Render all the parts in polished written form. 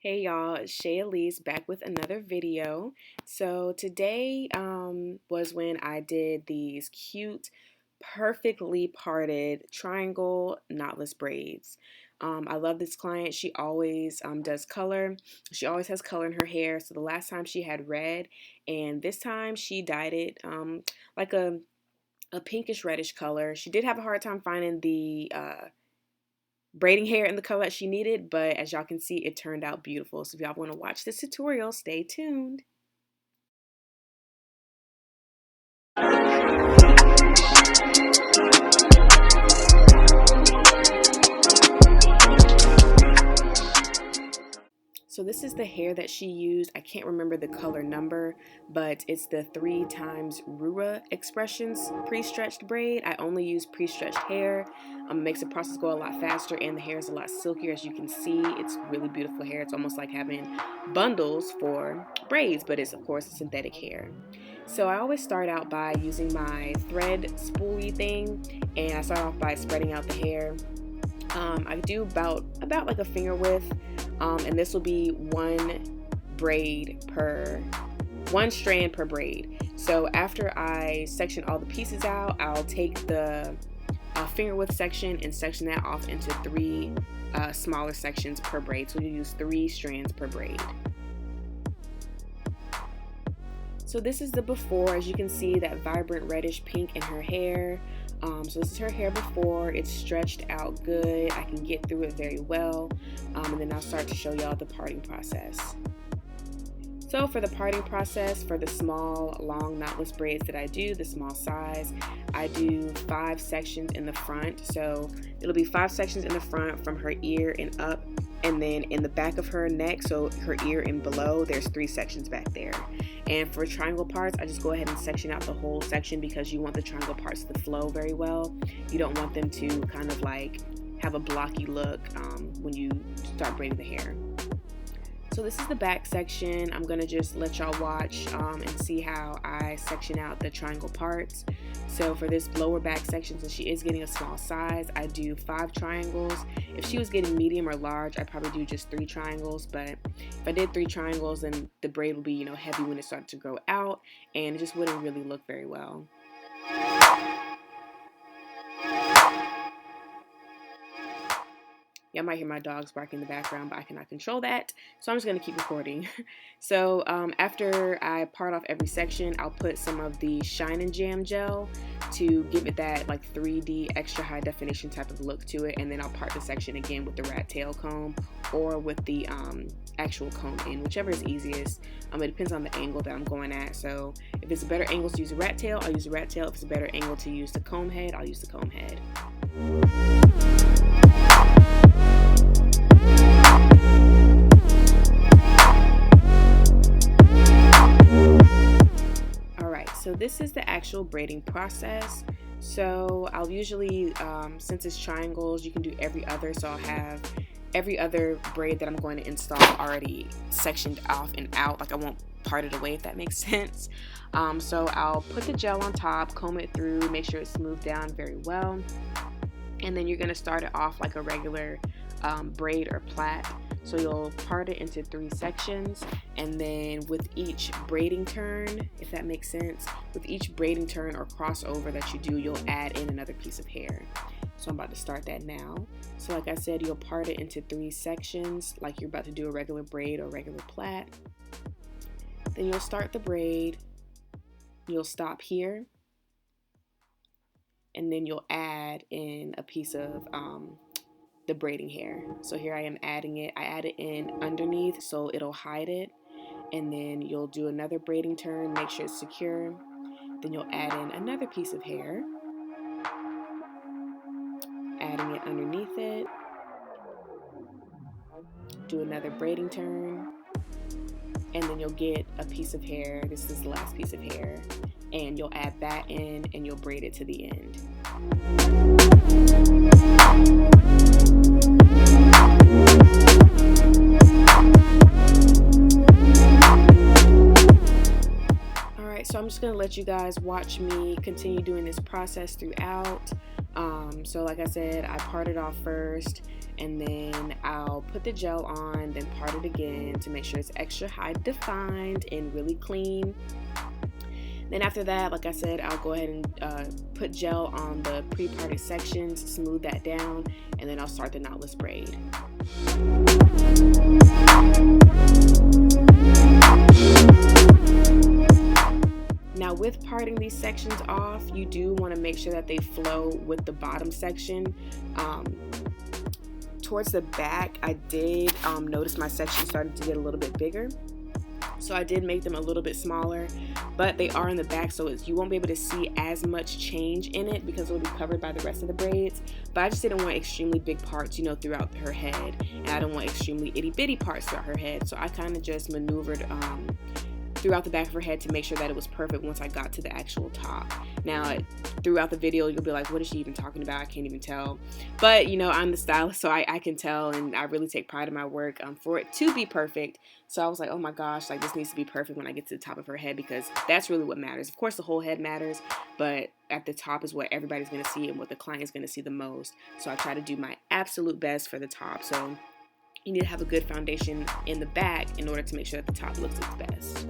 Hey y'all, it's Shaaleese back with another video. So today was when I did these cute, perfectly parted triangle knotless braids. I love this client. She always does color. She always has color in her hair. So the last time she had red, and this time she dyed it like a pinkish reddish color. She did have a hard time finding the braiding hair in the color that she needed, but as y'all can see, it turned out beautiful. So if y'all want to watch this tutorial, stay tuned. So this is the hair that she used. I can't remember the color number, but it's the 3x RUWA Expressions pre-stretched braid. I only use pre-stretched hair. Makes the process go a lot faster, and the hair is a lot silkier. As you can see, it's really beautiful hair. It's almost like having bundles for braids, but it's of course a synthetic hair. So I always start out by using my thread spoolie thing, and I start off by spreading out the hair. I do about like a finger width, and this will be one strand per braid. So after I section all the pieces out, I'll take the finger width section and section that off into three smaller sections per braid. So you use 3 strands per braid. So this is the before. As you can see, that vibrant reddish pink in her hair. So this is her hair before. It's stretched out good. I can get through it very well. And then I'll start to show y'all the parting process. So for the parting process, for the small, long, knotless braids that I do, the small size, I do 5 sections in the front. So it'll be 5 sections in the front from her ear and up, and then in the back of her neck, so her ear and below, there's 3 sections back there. And for triangle parts, I just go ahead and section out the whole section because you want the triangle parts to flow very well. You don't want them to kind of like have a blocky look when you start braiding the hair. So this is the back section. I'm gonna just let y'all watch and see how I section out the triangle parts. So for this lower back section, since she is getting a small size, I do 5 triangles. If she was getting medium or large, I'd probably do just 3 triangles. But if I did 3 triangles, then the braid would be, heavy when it started to grow out, and it just wouldn't really look very well. Y'all might hear my dogs barking in the background, but I cannot control that, so I'm just going to keep recording. So after I part off every section, I'll put some of the Shine and Jam gel to give it that like 3D extra high definition type of look to it, and then I'll part the section again with the rat tail comb or with the actual comb in, whichever is easiest. It depends on the angle that I'm going at, so if it's a better angle to use a rat tail, I'll use a rat tail. If it's a better angle to use the comb head, I'll use the comb head. So this is the actual braiding process. So I'll usually, since it's triangles, you can do every other. So I'll have every other braid that I'm going to install already sectioned off and out. Like I won't part it away, if that makes sense. So I'll put the gel on top, comb it through, make sure it's smoothed down very well. And then you're going to start it off like a regular braid or plait. So you'll part it into 3 sections, and then with each braiding turn, if that makes sense, with each braiding turn or crossover that you do, you'll add in another piece of hair. So I'm about to start that now. So like I said, you'll part it into 3 sections like you're about to do a regular braid or regular plait. Then you'll start the braid, you'll stop here, and then you'll add in a piece of the braiding hair. So here I am adding it. I add it in underneath so it'll hide it, and then you'll do another braiding turn, make sure it's secure. Then you'll add in another piece of hair, adding it underneath it, do another braiding turn, and then you'll get a piece of hair. This is the last piece of hair, and you'll add that in and you'll braid it to the end. So I'm just going to let you guys watch me continue doing this process throughout. So like I said, I part it off first, and then I'll put the gel on, then part it again to make sure it's extra high defined and really clean. Then after that, like I said, I'll go ahead and put gel on the pre-parted sections, smooth that down, and then I'll start the knotless braid. Now with parting these sections off, you do want to make sure that they flow with the bottom section. Towards the back, I did notice my section started to get a little bit bigger. So I did make them a little bit smaller, but they are in the back, so you won't be able to see as much change in it because it will be covered by the rest of the braids. But I just didn't want extremely big parts, you know, throughout her head, and I don't want extremely itty bitty parts throughout her head. So I kind of just maneuvered throughout the back of her head to make sure that it was perfect once I got to the actual top. Now, throughout the video, you'll be like, what is she even talking about? I can't even tell. But, you know, I'm the stylist, so I can tell, and I really take pride in my work for it to be perfect. So I was like, oh my gosh, like this needs to be perfect when I get to the top of her head, because that's really what matters. Of course, the whole head matters, but at the top is what everybody's going to see and what the client is going to see the most. So I try to do my absolute best for the top. So you need to have a good foundation in the back in order to make sure that the top looks its best.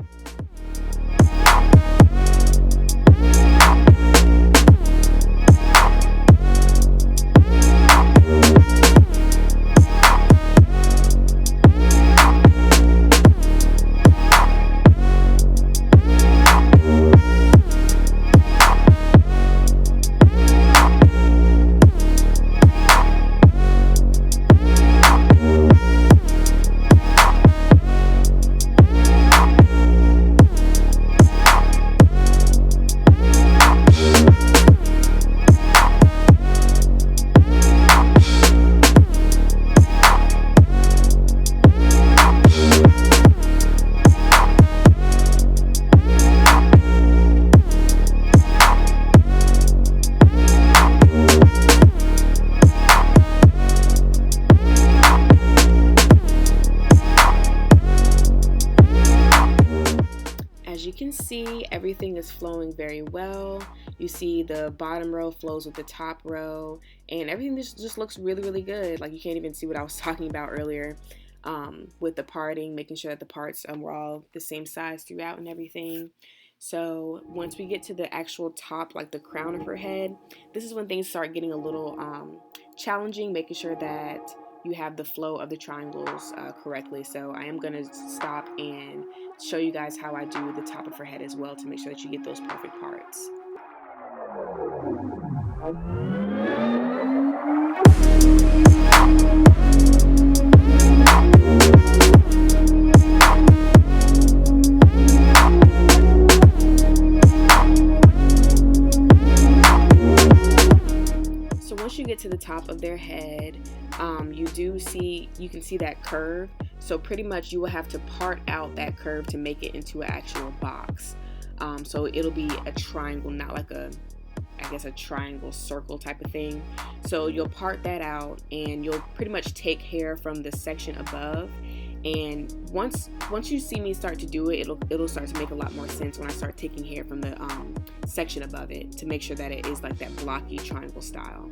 As you can see, everything is flowing very well. You see the bottom row flows with the top row, and everything just looks really, really good. Like you can't even see what I was talking about earlier with the parting, making sure that the parts were all the same size throughout and everything. So once we get to the actual top, like the crown of her head, this is when things start getting a little challenging, making sure that you have the flow of the triangles correctly. So I am going to stop and show you guys how I do the top of her head as well to make sure that you get those perfect parts. So once you get to the top of their head, you can see that curve. So pretty much you will have to part out that curve to make it into an actual box. So it'll be a triangle, not like a triangle circle type of thing. So you'll part that out, and you'll pretty much take hair from the section above. And once you see me start to do it, it'll start to make a lot more sense when I start taking hair from the section above it to make sure that it is like that blocky triangle style.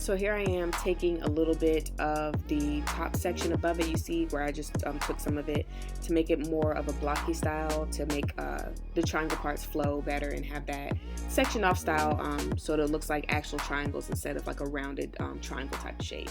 So here I am taking a little bit of the top section above it. You see where I just took some of it to make it more of a blocky style, to make the triangle parts flow better and have that section off style, so that it looks like actual triangles instead of like a rounded triangle type shape.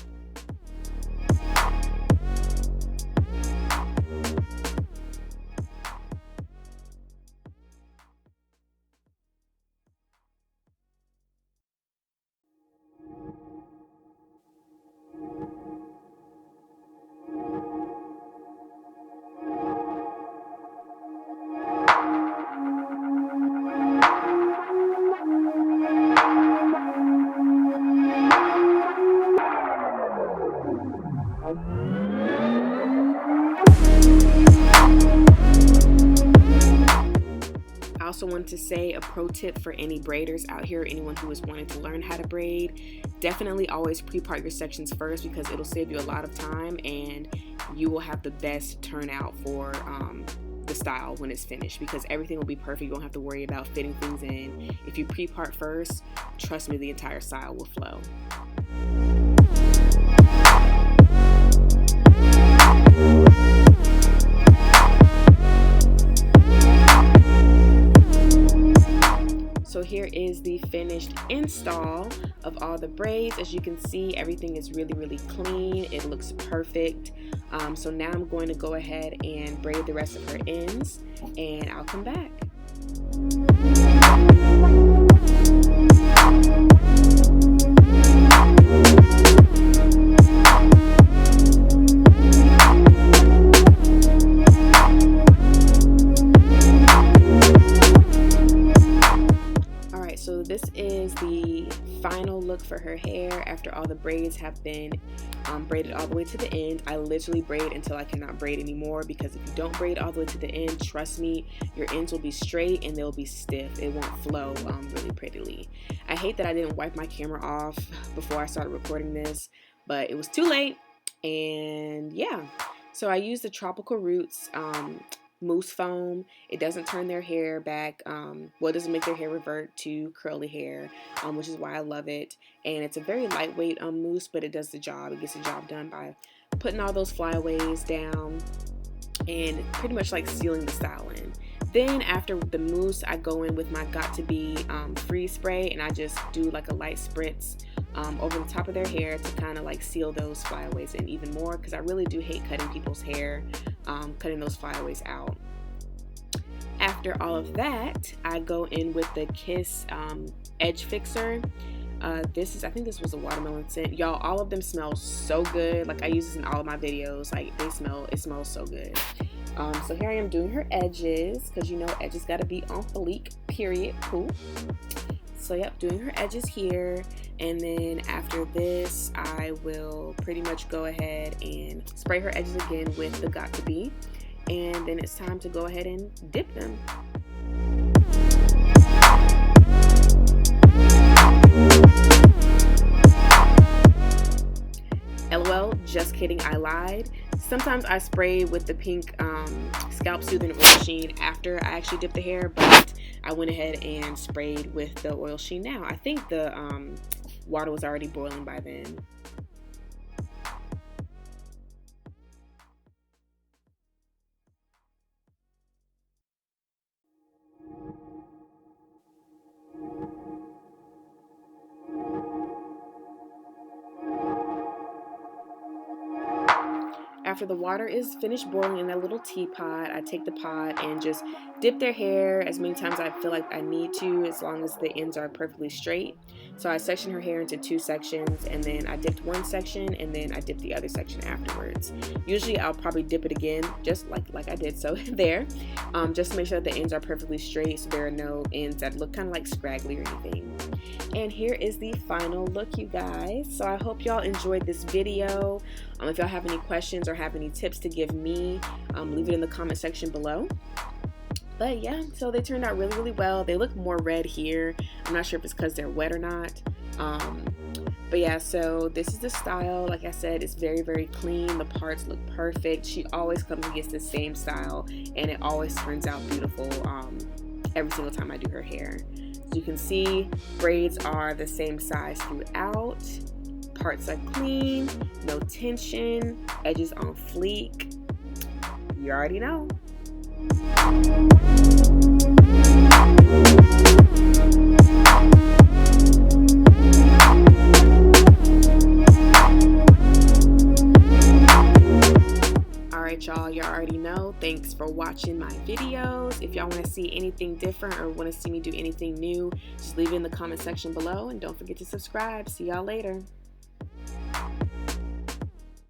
I also want to say a pro tip for any braiders out here, anyone who is wanting to learn how to braid, definitely always pre-part your sections first, because it'll save you a lot of time and you will have the best turnout for the style when it's finished, because everything will be perfect. You won't have to worry about fitting things in. If you pre-part first, trust me, the entire style will flow. So here is the finished install of all the braids. As you can see, everything is really clean. It looks perfect. So now I'm going to go ahead and braid the rest of her ends, and I'll come back. So this is the final look for her hair after all the braids have been braided all the way to the end. I literally braid until I cannot braid anymore, because if you don't braid all the way to the end, trust me, your ends will be straight and they'll be stiff. It won't flow really prettily. I hate that I didn't wipe my camera off before I started recording this, but it was too late. And yeah, so I used the Tropical Roots mousse foam. It doesn't turn their hair back, well, it doesn't make their hair revert to curly hair, which is why I love it. And it's a very lightweight mousse, but it does the job. It gets the job done by putting all those flyaways down and pretty much like sealing the style in. Then after the mousse, I go in with my Got To Be freeze spray, and I just do like a light spritz over the top of their hair to kind of like seal those flyaways in even more, because I really do hate cutting people's hair, cutting those flyaways out. After all of that, I go in with the Kiss Edge Fixer. I think this was a watermelon scent. Y'all, all of them smell so good. Like, I use this in all of my videos. Like, it smells so good. So here I am doing her edges, because you know edges gotta be on fleek, period. Cool. So yep, doing her edges here. And then after this, I will pretty much go ahead and spray her edges again with the Got To Be. And then it's time to go ahead and dip them. LOL, just kidding, I lied. Sometimes I spray with the pink scalp soothing oil Sheen after I actually dip the hair, but I went ahead and sprayed with the oil Sheen now. I think the water was already boiling by then. After the water is finished boiling in that little teapot, I take the pot and just dip their hair as many times as I feel like I need to, as long as the ends are perfectly straight. So I section her hair into 2 sections, and then I dipped one section, and then I dipped the other section afterwards. Usually I'll probably dip it again, just like I did so there, just to make sure that the ends are perfectly straight, so there are no ends that look kind of like scraggly or anything. And here is the final look, you guys. So I hope y'all enjoyed this video. If y'all have any questions or have any tips to give me, leave it in the comment section below. But yeah, so they turned out really well. They look more red here. I'm not sure if it's because they're wet or not. But yeah, so this is the style. Like I said, it's very clean. The parts look perfect. She always comes and gets the same style, and it always turns out beautiful every single time I do her hair. As you can see, braids are the same size throughout. Parts are clean, no tension, edges on fleek. You already know. Alright y'all, y'all already know. Thanks for watching my videos. If y'all want to see anything different or want to see me do anything new, just leave it in the comment section below, and don't forget to subscribe. See y'all later.